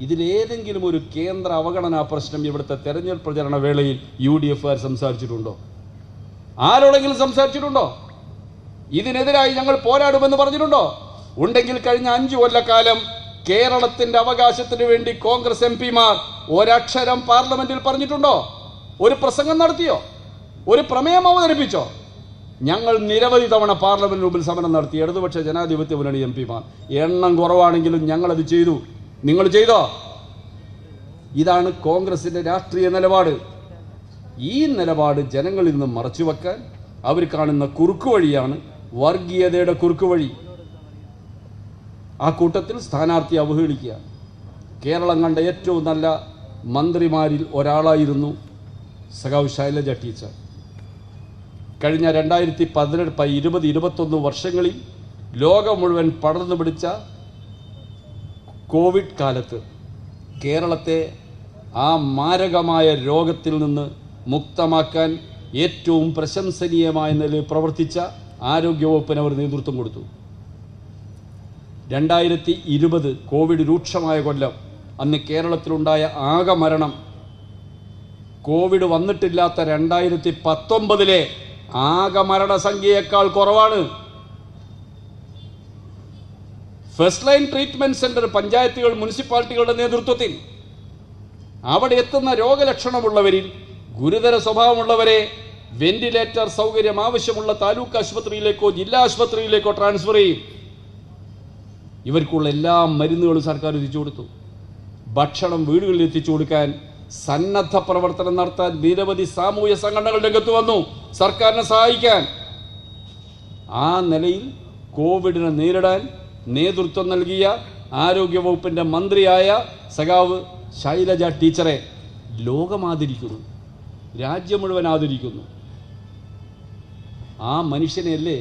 ഇതിലേതെങ്കിലും ഒരു കേന്ദ്ര അവഗണനാ പ്രശ്നം ഇവിടുത്തെ തെരഞ്ഞെടുപ്പ് പ്രചരണ വേളയിൽ UDF-കാർ സംസാരിച്ചിട്ടുണ്ടോ? ആരോടെങ്കിലും സംസാരിച്ചിട്ടുണ്ടോ? ഇതിനെതിരായി ഞങ്ങൾ പോരാടുമെന്ന് പറഞ്ഞിട്ടുണ്ടോ? ഉണ്ടെങ്കിൽ കഴിഞ്ഞ 5 കൊല്ലക്കാലം കേരളത്തിന്റെ അവകാശത്തിന് വേണ്ടി കോൺഗ്രസ് MP-മാർ ഒരക്ഷരം പാർലമെന്റിൽ പറഞ്ഞിട്ടുണ്ടോ? ഒരു പ്രസംഗം നടത്തിയോ? ഒരു പ്രമേയം അവതരിപ്പിച്ചോ? ഞങ്ങൾ നിരവധി തവണ പാർലമെന്റിന് മുമ്പിൽ സമരം നടത്തി. ഇടതുപക്ഷ ജനാധിപത്യ മുന്നണി MP-മാർ എണ്ണം കുറവാണെങ്കിലും ഞങ്ങളത് ചെയ്തു. നിങ്ങൾ ചെയ്തോ? ഇതാണ് കോൺഗ്രസിന്റെ രാഷ്ട്രീയ നിലപാട്. ഈ നിലപാട് ജനങ്ങളിൽ നിന്ന് മറച്ചുവെക്കാൻ അവർ കാണുന്ന കുറുക്കുവഴിയാണ് വർഗീയതയുടെ കുറുക്കുവഴി. ആ കൂട്ടത്തിൽ സ്ഥാനാർത്ഥി അവഹേളിക്കുക. കേരളം കണ്ട ഏറ്റവും നല്ല മന്ത്രിമാരിൽ ഒരാളായിരുന്നു സഖാവ് ശൈലജ ടീച്ചർ. കഴിഞ്ഞ 2018, 20, 21 വർഷങ്ങളിൽ ലോകം മുഴുവൻ പടർന്നു പിടിച്ച കോവിഡ് കാലത്ത് കേരളത്തെ ആ മാരകമായ രോഗത്തിൽ നിന്ന് മുക്തമാക്കാൻ ഏറ്റവും പ്രശംസനീയമായ നിലയിൽ പ്രവർത്തിച്ച ആരോഗ്യവകുപ്പിന് അവർ നേതൃത്വം കൊടുത്തു. 2020 കോവിഡ് രൂക്ഷമായ കൊല്ലം. അന്ന് കേരളത്തിലുണ്ടായ ആകെ മരണം കോവിഡ് വന്നിട്ടില്ലാത്ത 2019 ആകെ മരണസംഖ്യയേക്കാൾ കുറവാണ്. ഫസ്റ്റ് ലൈൻ ട്രീറ്റ്മെന്റ് സെന്റർ പഞ്ചായത്തുകൾ, മുനിസിപ്പാലിറ്റികളുടെ നേതൃത്വത്തിൽ അവിടെ എത്തുന്ന രോഗലക്ഷണമുള്ളവരിൽ ഗുരുതര സ്വഭാവമുള്ളവരെ വെന്റിലേറ്റർ സൗകര്യം ആവശ്യമുള്ള താലൂക്ക് ആശുപത്രിയിലേക്കോ ജില്ലാ ആശുപത്രിയിലേക്കോ ട്രാൻസ്ഫർ ചെയ്യും. ഇവർക്കുള്ള എല്ലാ മരുന്നുകളും സർക്കാർ എത്തിച്ചു കൊടുത്തു. ഭക്ഷണം വീടുകളിൽ എത്തിച്ചു കൊടുക്കാൻ സന്നദ്ധ പ്രവർത്തനം നടത്താൻ നിരവധി സാമൂഹ്യ സംഘടനകൾ രംഗത്ത് വന്നു സർക്കാരിനെ സഹായിക്കാൻ. ആ നിലയിൽ കോവിഡിനെ നേരിടാൻ നേതൃത്വം നൽകിയ ആരോഗ്യവകുപ്പിന്റെ മന്ത്രിയായ സഖാവ് ശൈലജ ടീച്ചറെ ലോകം ആദരിക്കുന്നു, രാജ്യം മുഴുവൻ ആദരിക്കുന്നു. ആ മനുഷ്യനെയല്ലേ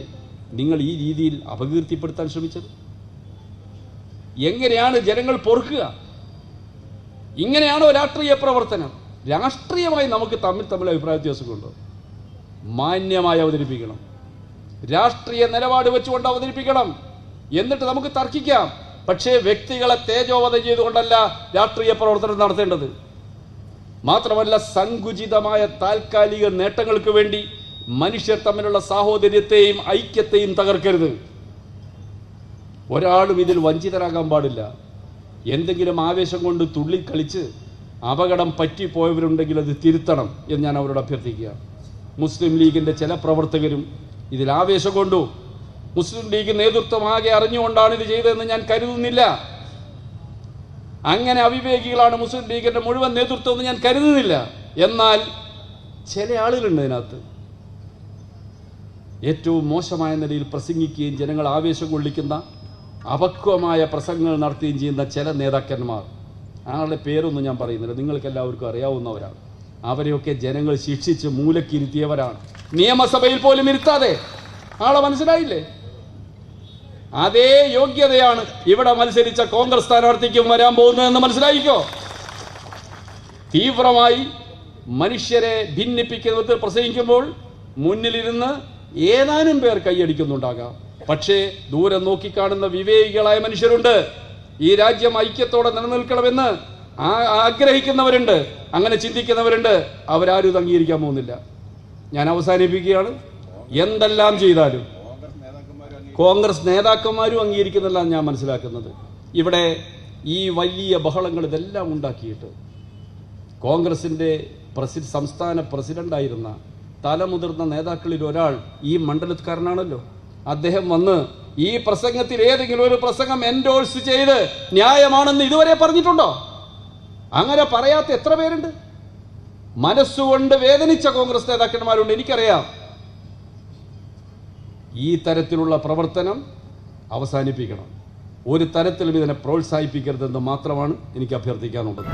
നിങ്ങൾ ഈ രീതിയിൽ അപകീർത്തിപ്പെടുത്താൻ ശ്രമിച്ചത്? എങ്ങനെയാണ് ജനങ്ങൾ പൊറുക്കുക? ഇങ്ങനെയാണോ രാഷ്ട്രീയ പ്രവർത്തനം? രാഷ്ട്രീയമായി നമുക്ക് തമ്മിൽ അഭിപ്രായ വ്യത്യാസങ്ങളുണ്ടോ? മാന്യമായി അവതരിപ്പിക്കണം, രാഷ്ട്രീയ നിലപാട് വെച്ചുകൊണ്ട് അവതരിപ്പിക്കണം. എന്നിട്ട് നമുക്ക് തർക്കിക്കാം. പക്ഷേ വ്യക്തികളെ തേജോവധം ചെയ്തുകൊണ്ടല്ല രാഷ്ട്രീയ പ്രവർത്തനം നടത്തേണ്ടത്. മാത്രമല്ല, സങ്കുചിതമായ താൽക്കാലിക നേട്ടങ്ങൾക്ക് വേണ്ടി മനുഷ്യർ തമ്മിലുള്ള സാഹോദര്യത്തെയും ഐക്യത്തെയും തകർക്കരുത്. ഒരാളും ഇതിൽ വഞ്ചിതരാകാൻ പാടില്ല. എന്തെങ്കിലും ആവേശം കൊണ്ട് തുള്ളിക്കളിച്ച് അപകടം പറ്റിപ്പോയവരുണ്ടെങ്കിൽ അത് തിരുത്തണം എന്ന് ഞാൻ അവരോട് അഭ്യർത്ഥിക്കുക. മുസ്ലിം ലീഗിൻ്റെ ചില പ്രവർത്തകരും ഇതിൽ ആവേശം കൊണ്ടു. മുസ്ലിം ലീഗ് നേതൃത്വം ആകെ അറിഞ്ഞുകൊണ്ടാണ് ഇത് ചെയ്തതെന്ന് ഞാൻ കരുതുന്നില്ല. അങ്ങനെ അവിവേകികളാണ് മുസ്ലിം ലീഗിൻ്റെ മുഴുവൻ നേതൃത്വം എന്ന് ഞാൻ കരുതുന്നില്ല. എന്നാൽ ചില ആളുകളുണ്ട് ഇതിനകത്ത് ഏറ്റവും മോശമായ നിലയിൽ പ്രസംഗിക്കുകയും ജനങ്ങൾ ആവേശം കൊള്ളിക്കുന്ന അപക്വമായ പ്രസംഗങ്ങൾ നടത്തുകയും ചെയ്യുന്ന ചില നേതാക്കന്മാർ. ആളുടെ പേരൊന്നും ഞാൻ പറയുന്നില്ല, നിങ്ങൾക്ക് എല്ലാവർക്കും അറിയാവുന്നവരാണ്. അവരെയൊക്കെ ജനങ്ങൾ ശിക്ഷിച്ച് മൂലക്കിരുത്തിയവരാണ്. നിയമസഭയിൽ പോലും ഇരുത്താതെ. ആളെ മനസ്സിലായില്ലേ? അതേ യോഗ്യതയാണ് ഇവിടെ മത്സരിച്ച കോൺഗ്രസ് സ്ഥാനാർത്ഥിക്കും വരാൻ പോകുന്നതെന്ന് മനസ്സിലായിക്കോ. തീവ്രമായി മനുഷ്യരെ ഭിന്നിപ്പിക്കുന്ന വിധത്തിൽ പ്രസംഗിക്കുമ്പോൾ മുന്നിലിരുന്ന് ഏതാനും പേർ കൈയടിക്കുന്നുണ്ടാകാം. പക്ഷേ ദൂരെ നോക്കിക്കാണുന്ന വിവേകികളായ മനുഷ്യരുണ്ട്. ഈ രാജ്യം ഐക്യത്തോടെ നിലനിൽക്കണമെന്ന് ആഗ്രഹിക്കുന്നവരുണ്ട്, അങ്ങനെ ചിന്തിക്കുന്നവരുണ്ട്. അവരാരും ഇത് അംഗീകരിക്കാൻ പോകുന്നില്ല. ഞാൻ അവസാനിപ്പിക്കുകയാണ്. എന്തെല്ലാം ചെയ്താലും കോൺഗ്രസ് നേതാക്കന്മാരും അംഗീകരിക്കുന്നില്ല ഞാൻ മനസ്സിലാക്കുന്നത്. ഇവിടെ ഈ വലിയ ബഹളങ്ങൾ ഇതെല്ലാം ഉണ്ടാക്കിയിട്ട് കോൺഗ്രസിൻ്റെ സംസ്ഥാന പ്രസിഡന്റായിരുന്ന തലമുതിർന്ന നേതാക്കളിൽ ഒരാൾ ഈ മണ്ഡലക്കാരനാണല്ലോ. അദ്ദേഹം വന്ന് ഈ പ്രസംഗത്തിൽ ഏതെങ്കിലും ഒരു പ്രസംഗം എൻഡോഴ്സ് ചെയ്ത് ന്യായമാണെന്ന് ഇതുവരെ പറഞ്ഞിട്ടുണ്ടോ? അങ്ങനെ പറയാത്ത എത്ര പേരുണ്ട്? മനസ്സുകൊണ്ട് വേദനിച്ച കോൺഗ്രസ് നേതാക്കന്മാരുണ്ട്, എനിക്കറിയാം. ഈ തരത്തിലുള്ള പ്രവർത്തനം അവസാനിപ്പിക്കണം. ഒരു തരത്തിലും ഇതിനെ പ്രോത്സാഹിപ്പിക്കരുതെന്ന് മാത്രമാണ് എനിക്ക് അഭ്യർത്ഥിക്കാനുള്ളത്.